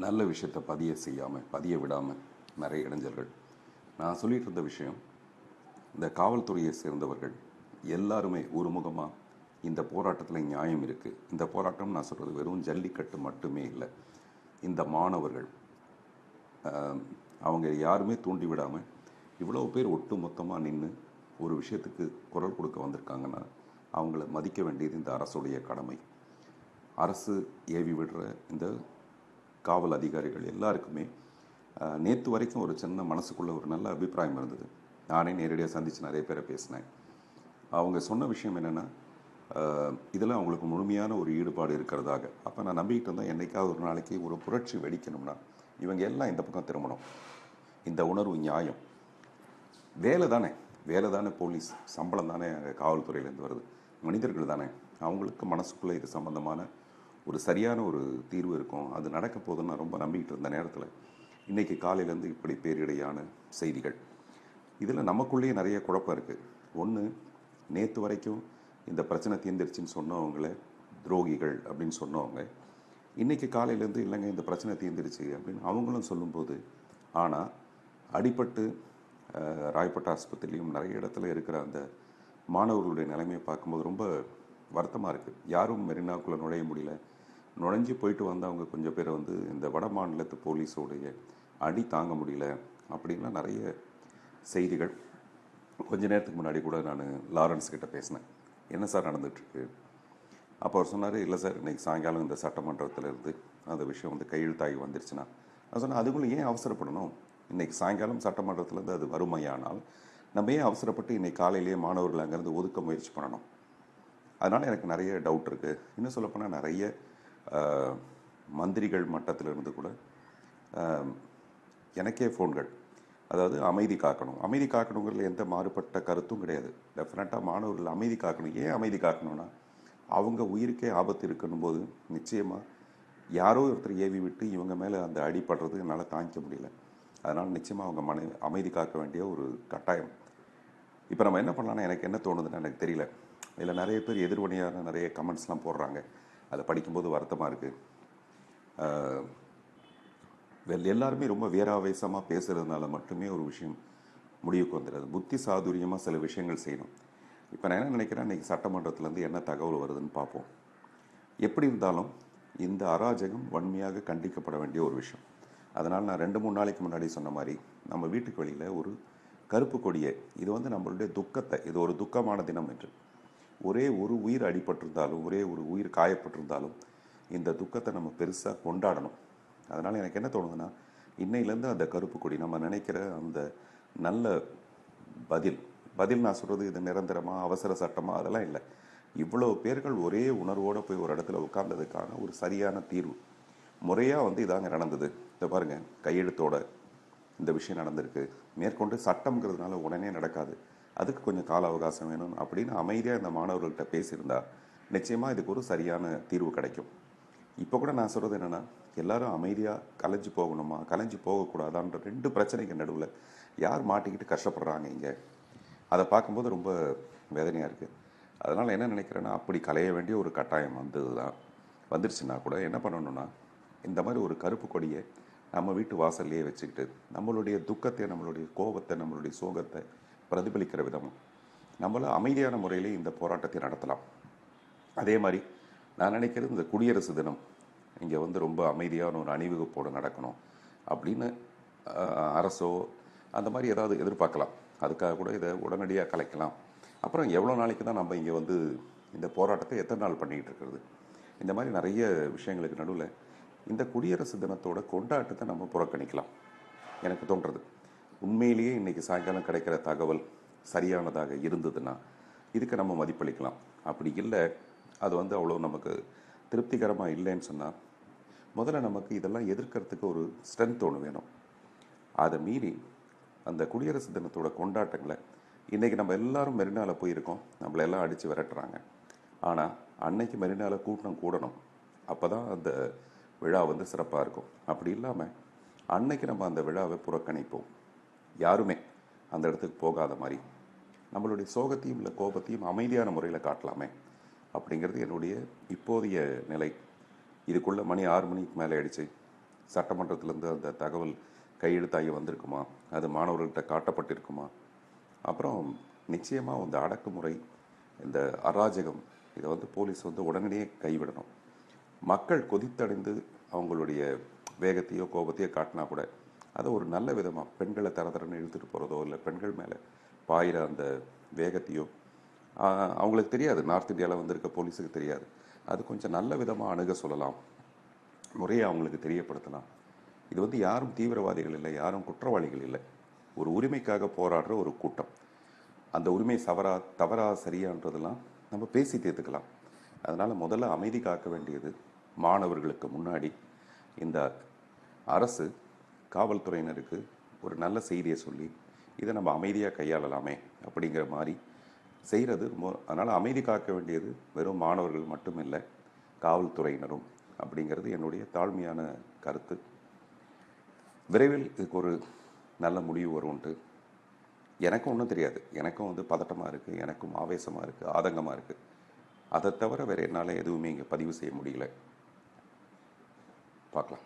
நல்ல விஷயத்தை பதிய விடாமல் நிறைய இடைஞ்சல்கள். நான் சொல்லிகிட்டு இருந்த விஷயம், இந்த காவல்துறையை சேர்ந்தவர்கள் எல்லாருமே ஒருமுகமாக இந்த போராட்டத்தில் நியாயம் இருக்குது. இந்த போராட்டம் நான் சொல்கிறது வெறும் ஜல்லிக்கட்டு மட்டுமே இல்லை. இந்த மாணவர்கள் அவங்க யாருமே தூண்டி விடாமல் இவ்வளோ பேர் ஒட்டு மொத்தமாக நின்று ஒரு விஷயத்துக்கு குரல் கொடுக்க வந்திருக்காங்கன்னா அவங்கள மதிக்க வேண்டியது இந்த அரசுடைய கடமை. அரசு ஏவி விடுற இந்த காவல் அதிகாரிகள் எல்லாருக்குமே நேற்று வரைக்கும் ஒரு சின்ன மனசுக்குள்ளே ஒரு நல்ல அபிப்பிராயம் இருந்தது. நானே நேரடியாக சந்தித்து நிறைய பேரை பேசினேன். அவங்க சொன்ன விஷயம் என்னென்னா, இதில் அவங்களுக்கு முழுமையான ஒரு ஈடுபாடு இருக்கிறதாக. அப்போ நான் நம்பிக்கிட்டு இருந்தேன், என்றைக்காவது ஒரு நாளைக்கு ஒரு புரட்சி வெடிக்கணும்னா இவங்க எல்லாம் இந்த பக்கம் திரும்பணும். இந்த உணர்வு நியாயம். வேலை தானே போலீஸ், சம்பளம் தானே காவல்துறையிலேருந்து வருது, மனிதர்கள் தானே. அவங்களுக்கு மனசுக்குள்ளே இது சம்பந்தமான ஒரு சரியான ஒரு தீர்வு இருக்கும். அது நடக்க போதுன்னு நான் ரொம்ப நம்பிக்கிட்டு இருந்த நேரத்தில் இன்றைக்கி காலையிலேருந்து இப்படி பேரிடையான செய்திகள். இதில் நமக்குள்ளேயே நிறைய குழப்பம் இருக்குது. ஒன்று, நேற்று வரைக்கும் இந்த பிரச்சனை தீர்ந்துருச்சுன்னு சொன்னவங்கள துரோகிகள் அப்படின்னு சொன்னவங்க இன்றைக்கி காலையிலேருந்து இல்லைங்க இந்த பிரச்சனை தீர்ந்துருச்சு அப்படின்னு அவங்களும் சொல்லும்போது, ஆனால் அடிபட்டு ராயப்பட்ட ஆஸ்பத்திரியிலையும் நிறைய இடத்துல இருக்கிற அந்த மாணவர்களுடைய நிலைமையை பார்க்கும்போது ரொம்ப வருத்தமாக இருக்குது. யாரும் மெரினாக்குள்ளே நுழைய முடியல. நுழைஞ்சு போயிட்டு வந்தவங்க கொஞ்சம் பேரை இந்த வட மாநிலத்து போலீஸோடைய அடி தாங்க முடியல அப்படின்லாம் நிறைய செய்திகள். கொஞ்ச நேரத்துக்கு முன்னாடி கூட நான் லாரன்ஸ் கிட்ட பேசினேன், என்ன சார் நடந்துகிட்ருக்கு. அப்போ அவர் சொன்னார், இல்லை சார் இன்றைக்கி சாயங்காலம் இந்த சட்டமன்றத்தில் இருந்து அந்த விஷயம் கையெழுத்தாகி வந்துருச்சுன்னா. நான் சொன்னேன், அதுக்குள்ளே ஏன் அவசரப்படணும்? இன்றைக்கி சாயங்காலம் சட்டமன்றத்திலேருந்து அது வறுமையானால் நம்ம ஏன் அவசரப்பட்டு இன்றைக்கி காலையிலேயே மாணவர்கள் அங்கேருந்து ஒதுக்க முயற்சி பண்ணணும்? அதனால் எனக்கு நிறைய டவுட் இருக்குது. இன்னும் சொல்லப்போனால் நிறைய மந்திரிகள் மட்டத்திலிருந்து கூட எனக்கே ஃபோன்கள். அதாவது அமைதி காக்கணுங்கிறதுல எந்த மாறுபட்ட கருத்தும் கிடையாது. டெஃபினட்டாக மாணவர்கள் அமைதி காக்கணும். ஏன் அமைதி காக்கணும்னா, அவங்க உயிருக்கே ஆபத்து இருக்கணும் போது நிச்சயமாக யாரோ ஒருத்தர் ஏவி விட்டு இவங்க மேலே அந்த அடிப்படுறது என்னால் தாங்கிக்க முடியல. அதனால் நிச்சயமாக அவங்க அமைதி காக்க வேண்டிய ஒரு கட்டாயம். இப்போ நம்ம என்ன பண்ணலான்னா, எனக்கு என்ன தோணுதுன்னு எனக்கு தெரியல. இதில் நிறைய பேர் எதிர்வினையான நிறைய கமெண்ட்ஸ்லாம் போடுறாங்க. அதை படிக்கும்போது வருத்தமாக இருக்குது. எல்லாருமே ரொம்ப வேறாவேசமாக பேசுகிறதுனால மட்டுமே ஒரு விஷயம் முடிவுக்கு வந்துடுது. புத்தி சாதுரியமாக சில விஷயங்கள் செய்யணும். இப்போ நான் என்ன நினைக்கிறேன், இன்றைக்கி சட்டமன்றத்திலேருந்து என்ன தகவல் வருதுன்னு பார்ப்போம். எப்படி இருந்தாலும் இந்த அராஜகம் வன்மையாக கண்டிக்கப்பட வேண்டிய ஒரு விஷயம். அதனால் நான் 2-3 நாளைக்கு முன்னாடி சொன்ன மாதிரி நம்ம வீட்டுக்கு வெளியில் ஒரு கருப்பு கொடியை, இது நம்மளுடைய துக்கத்தை, இது ஒரு துக்கமான தினம் என்று, ஒரே ஒரு உயிர் அடிபட்டிருந்தாலும் ஒரே ஒரு உயிர் காயப்பட்டிருந்தாலும் இந்த துக்கத்தை நம்ம பெருசாக கொண்டாடணும். அதனால் எனக்கு என்ன தோணுதுன்னா, இன்னையிலேருந்து அந்த கருப்பு கொடி நம்ம நினைக்கிற அந்த நல்ல பதில் நான் சொல்கிறது இது நிரந்தரமாக அவசர சட்டமாக அதெல்லாம் இல்லை. இவ்வளோ பேர்கள் ஒரே உணர்வோடு போய் ஒரு இடத்துல உட்கார்ந்ததுக்கான ஒரு சரியான தீர்வு முறையாக இதாங்க நடந்தது. இதை பாருங்கள், கையெழுத்தோட இந்த விஷயம் நடந்திருக்கு. மேற்கொண்டு சட்டம்ங்கிறதுனால உடனே நடக்காது, அதுக்கு கொஞ்சம் கால அவகாசம் வேணும் அப்படின்னு அமைதியாக இந்த மாணவர்கள்ட்ட பேசியிருந்தா நிச்சயமாக இதுக்கு ஒரு சரியான தீர்வு கிடைக்கும். இப்போ கூட நான் சொல்கிறது என்னென்னா, எல்லோரும் அமைதியாக கலைஞ்சு போகணுமா கலைஞ்சு போகக்கூடாதான்ற 2 பிரச்சனைக்கு நடுவில் யார் மாட்டிக்கிட்டு கஷ்டப்படுறாங்க இங்கே, அதை பார்க்கும்போது ரொம்ப வேதனையாக இருக்குது. அதனால் என்ன நினைக்கிறேன்னா, அப்படி கலைய வேண்டிய ஒரு கட்டாயம் வந்துருச்சுன்னா கூட என்ன பண்ணணும்னா, இந்த மாதிரி ஒரு கருப்பு கொடியை நம்ம வீட்டு வாசல்லையே வச்சுக்கிட்டு நம்மளுடைய துக்கத்தை, நம்மளுடைய கோபத்தை, நம்மளுடைய சோகத்தை பிரதிபலிக்கிற விதமும் நம்மள அமைதியான முறையிலே இந்த போராட்டத்தை நடத்தலாம். அதே மாதிரி நான் நினைக்கிறது, இந்த குடியரசு தினம் இங்கே ரொம்ப அமைதியான ஒரு அணிவகுப்போடு நடக்கணும் அப்படின்னு அரசோ அந்த மாதிரி ஏதாவது எதிர்பார்க்கலாம். அதுக்காக கூட இதை உடனடியாக கலைக்கலாம். அப்புறம் எவ்வளோ நாளைக்கு தான் நம்ம இங்கே இந்த போராட்டத்தை எத்தனை நாள் பண்ணிக்கிட்டு இருக்கிறது? இந்த மாதிரி நிறைய விஷயங்களுக்கு நடுவில் இந்த குடியரசு தினத்தோட கொண்டாட்டத்தை நம்ம புறக்கணிக்கலாம் எனக்கு தோன்றது. உண்மையிலேயே இன்றைக்கி சாயங்காலம் கிடைக்கிற தகவல் சரியானதாக இருந்ததுன்னா இதுக்கு நம்ம மதிப்பளிக்கலாம். அப்படி இல்லை, அது அவ்வளோ நமக்கு திருப்திகரமாக இல்லைன்னு சொன்னால், முதல்ல நமக்கு இதெல்லாம் எதிர்க்கிறதுக்கு ஒரு ஸ்ட்ரென்த் ஒன்று வேணும். அதை மீறி அந்த குடியரசு தினத்தோட கொண்டாட்டங்களை இன்றைக்கி நம்ம எல்லோரும் மெரினாவில் போயிருக்கோம், நம்மளெல்லாம் அடித்து விரட்டுறாங்க. ஆனால் அன்னைக்கு மெரினாவில் கூட்டம் கூடணும், அப்போ தான் அந்த விழா சிறப்பாக இருக்கும். அப்படி இல்லாமல் அன்னைக்கு நம்ம அந்த விழாவை புறக்கணிப்போம், யாருமே அந்த இடத்துக்கு போகாத மாதிரி. நம்மளுடைய சோகத்தையும் இல்லை கோபத்தையும் அமைதியான முறையில் காட்டலாமே அப்படிங்கிறது என்னுடைய இப்போதைய நிலை. இதுக்குள்ளே மணி 6 மணிக்கு மேலே ஆயிடுச்சு. சட்டமன்றத்திலேருந்து அந்த தகவல் கையெழுத்தாகி வந்திருக்குமா, அது மாணவர்கள்ட்ட காட்டப்பட்டிருக்குமா, அப்புறம் நிச்சயமாக இந்த அடக்குமுறை, இந்த அராஜகம், இதை போலீஸ் உடனடியே கைவிடணும். மக்கள் கொதித்தடைந்து அவங்களுடைய வேகத்தையோ கோபத்தையோ காட்டினா கூட அதை ஒரு நல்ல விதமாக பெண்களை தரதரன்னு இழுத்துட்டு போகிறதோ இல்லை பெண்கள் மேலே பாயிற அந்த வேகத்தையோ அவங்களுக்கு தெரியாது. நார்த் இந்தியாவில் வந்திருக்க போலீஸுக்கு தெரியாது. அது கொஞ்சம் நல்ல விதமாக அணுக சொல்லலாம், முறையை அவங்களுக்கு தெரியப்படுத்தலாம். இது யாரும் தீவிரவாதிகள் இல்லை, யாரும் குற்றவாளிகள் இல்லை. ஒரு உரிமைக்காக போராடுற ஒரு கூட்டம். அந்த உரிமை தவறா சரியான்றதெல்லாம் நம்ம பேசி தீர்த்துக்கலாம். அதனால் முதல்ல அமைதி காக்க வேண்டியது மாணவர்களுக்கு முன்னாடி இந்த அரசு காவல்துறையினருக்கு ஒரு நல்ல செய்தியை சொல்லி இதை நம்ம அமைதியாக கையாளலாமே அப்படிங்கிற மாதிரி செய்கிறது. அதனால் அமைதி காக்க வேண்டியது வெறும் மாணவர்கள் மட்டும் இல்லை, காவல்துறையினரும் அப்படிங்கிறது என்னுடைய தாழ்மையான கருத்து. விரைவில் இதுக்கு ஒரு நல்ல முடிவு வரும்ன்ட்டு எனக்கும் ஒன்றும் தெரியாது. எனக்கும் பதட்டமாக இருக்குது, எனக்கும் ஆவேசமாக இருக்குது, ஆதங்கமாக இருக்குது. அதை தவிர வேறு என்னால் எதுவுமே இங்கே பதிவு செய்ய முடியல. பார்க்கலாம்.